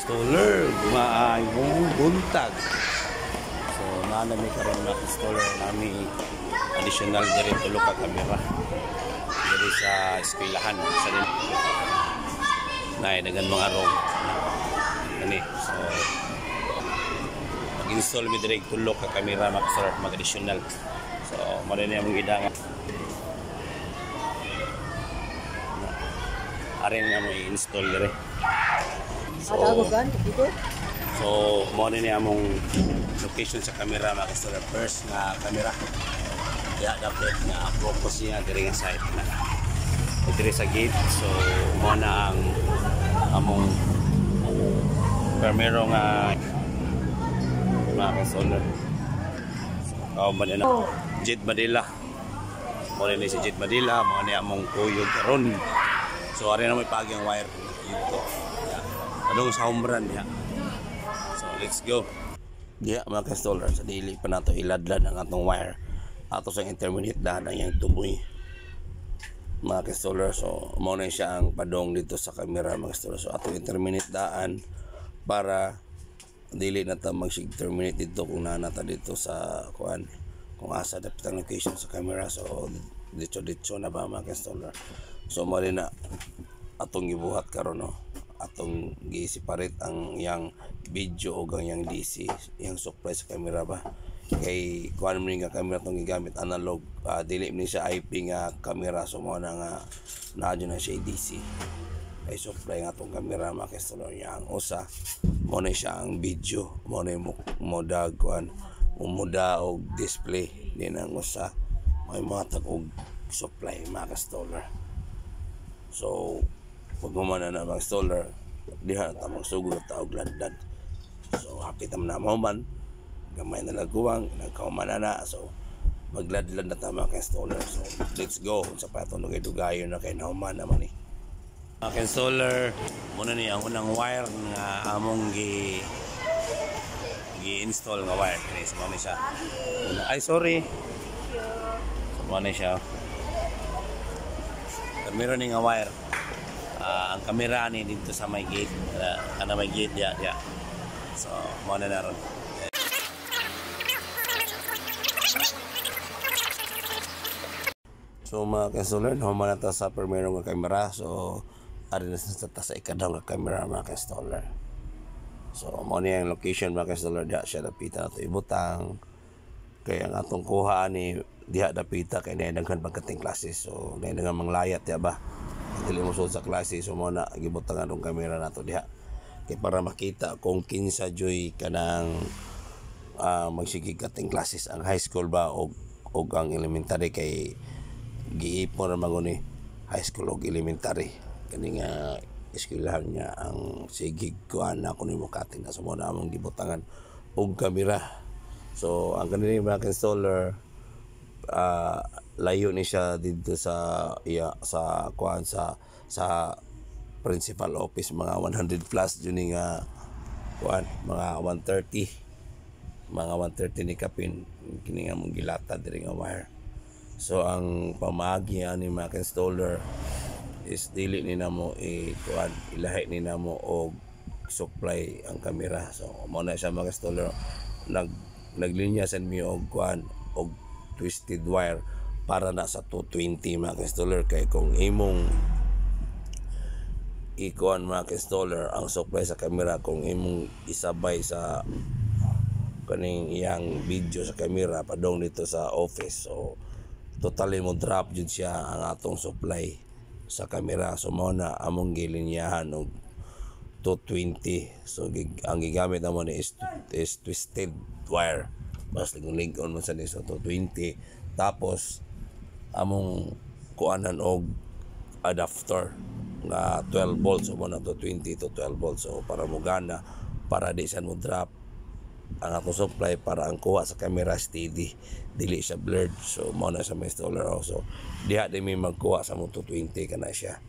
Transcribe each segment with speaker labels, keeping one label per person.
Speaker 1: installer, maayong buntag. So nanami karon na installer nami additional diri tulo ka kamera diri sa eskwelahan sa din nay dagan mga room ani. So mag-install mi diri tulo ka kamera mag-start mag-additional. So mao ni among gidanga arin nga mo i-install diri. So mo ni among location sa camera mga installer. First na camera ya dapat na focus niya diri nga side na diri sa gate. So mo na ang among camera nga mga installer. So man na Jet Madila mo ni si Jet Madila mo ni among kuyog karon. So ari na may pagyang wire dito. Anong sa home run ya. So let's go. Diya mga installer sa dili pa nato iladlad ang atong wire ato sa intermediate daan ang yang tuboy mga installer. So mao na siya ang padong dito sa camera mga installer. So ato intermediate daan para dili na ta mag-terminate dito kung nanata dito sa kuan kung asa dapat ang location sa camera. So dito na ba mga installer. So mali na atong gibuhat karon no, atong gi-separate ang yang video o ang yang DC yang supply sa camera ba kay kuan man nga camera tong gigamit analog, dili ni siya IP nga camera. So mo na nga naadyo na siya DC ay supply nga tong camera mga installer niya. Ang usa mo na siya ang video mo na moda kuan umuda og display din ang usa may matag og supply mga installer. So pag humana na mga installer diha ta magsugod ta og ladlad. So hapit na man gamay na laguwang nagkahuman na. So magladlad na ta mga installer. So let's go sa patong dugayon na kay nahuman naman ni mga installer. Muna ni ang unang wire nga among gi-install nga wire kini sa mo ni siya. Ay sorry sa mo ni siya. Meron ni nga wire. Ang camera ni dito sa may gate, kana may gate ya. So mo na naron. So mga installer no man ta sa primero nga camera. So ari na sa ikadaw nga camera mga installer. So mo ni ang location mga installer diha siya dapita nato ibutang kay ang atong kuha ni diha dapita kay daghan pagkating klase. So daghan manglayat ya ba dili mo sa klase. So mo na gibutang atong camera nato diha kay para makita kung kinsa joy kanang magsigig kating classes ang high school ba og ang elementary kay giipon ra maguni high school og elementary kani nga eskwelahan niya ang sigig kuan na kuno mo kating na. So mo na among gibutangan og camera. So ang kanini mga installer layo ni siya dito sa sa kuan sa principal office mga 100 plus jud nga kuan mga 130 ni kapin kini nga mong gilata diri nga wire. So ang pamaagi ani mga installer is dili ni namo kuan ilahi ni namo og supply ang camera. So mo na siya mga installer naglinya sa mi og kuan og twisted wire para na sa 220 mga installer. Kay kung imong ikuan mga installer ang supply sa camera kung imong isabay sa kaning iyang video sa camera padong dito sa office, so totally mo drop jud siya ang atong supply sa camera. So mao na among gilinyahan og 220. So ang gigamit naman is twisted wire. Basta link on mo sa ni so 220. Tapos among kuanan og adapter nga 12 volts. So mo na to 20 to 12 volts. So para mo gana, para di siya mo drop ang atong supply, para ang kuha sa camera steady, dili siya blurred. So mao na sa may installer also. Diha di may magkuha sa mo 220 kana siya.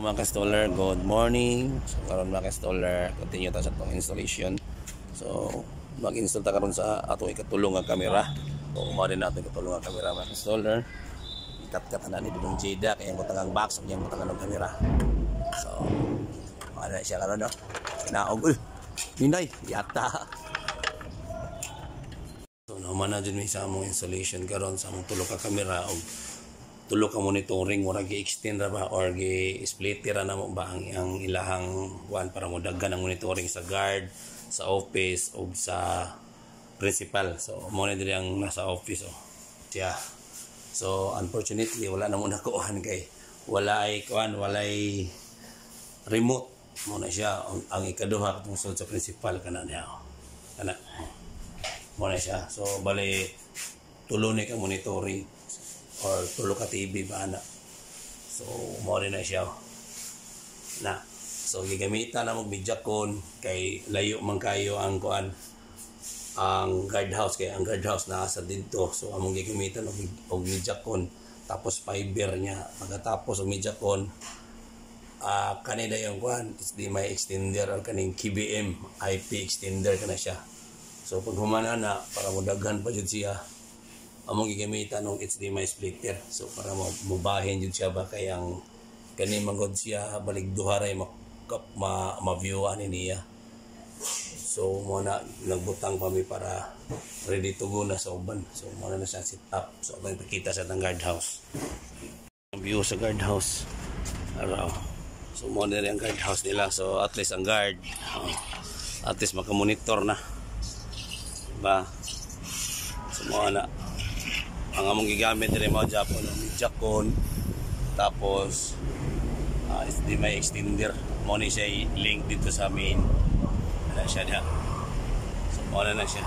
Speaker 1: Mga ka-installer, good morning. So karon mga ka-installer, continue ta sa atong installation. So mag-install ta karon sa atong ikatulong nga camera. So mao din natin ikatulong nga camera mga ka-installer. kat-kat na ni Dudong Jada kaya ang kutangang box ang yung kutangang kamera. So ano siya karon no. Naog Ninay yata. So naman na dyan may sa among installation karon sa among tulo ka kamera o tulo ka monitoring mura gi-extend ra ba or gi-splitter na mo ba ang ilahang kuan para mo daghan ang monitoring sa guard, sa office o sa principal. So mo na diri ang nasa office siya. So unfortunately wala na mo nakuhan kay wala ay kuan, wala ay remote mo na siya ang ikaduha tungod sa principal kana niya. Kana mo na siya. So bali tulo ni ka monitoring or tulo ka TV ba na. So mo na siya. Na so gigamitan na mo midjakon kay layo man kayo ang kuan ang guardhouse kay ang guardhouse nasa dito. So among gigamitan og midjakon tapos fiber niya pagkatapos og midjakon kanina yung kuan HDMI extender or kaning KBM IP extender kana siya. So pag humana na para mo daghan pa jud siya among gigamitan og HDMI splitter. So para mo mubahin jud siya ba kay ang kani mangod siya balik duha ray ma-viewan niya. So mo na nagbutang pa mi para ready to go na sa uban. So mo na siya set up. So abang pakita sa tang guardhouse. Ang view sa guardhouse. Araw. So mo na ang guardhouse nila. So at least ang guard at least makamonitor na. Diba? So mo na ang among gigamit diri mao Japon ang midjakon tapos HDMI extender mo ni siya link dito sa main. Wala siya diha. So, wala na siya.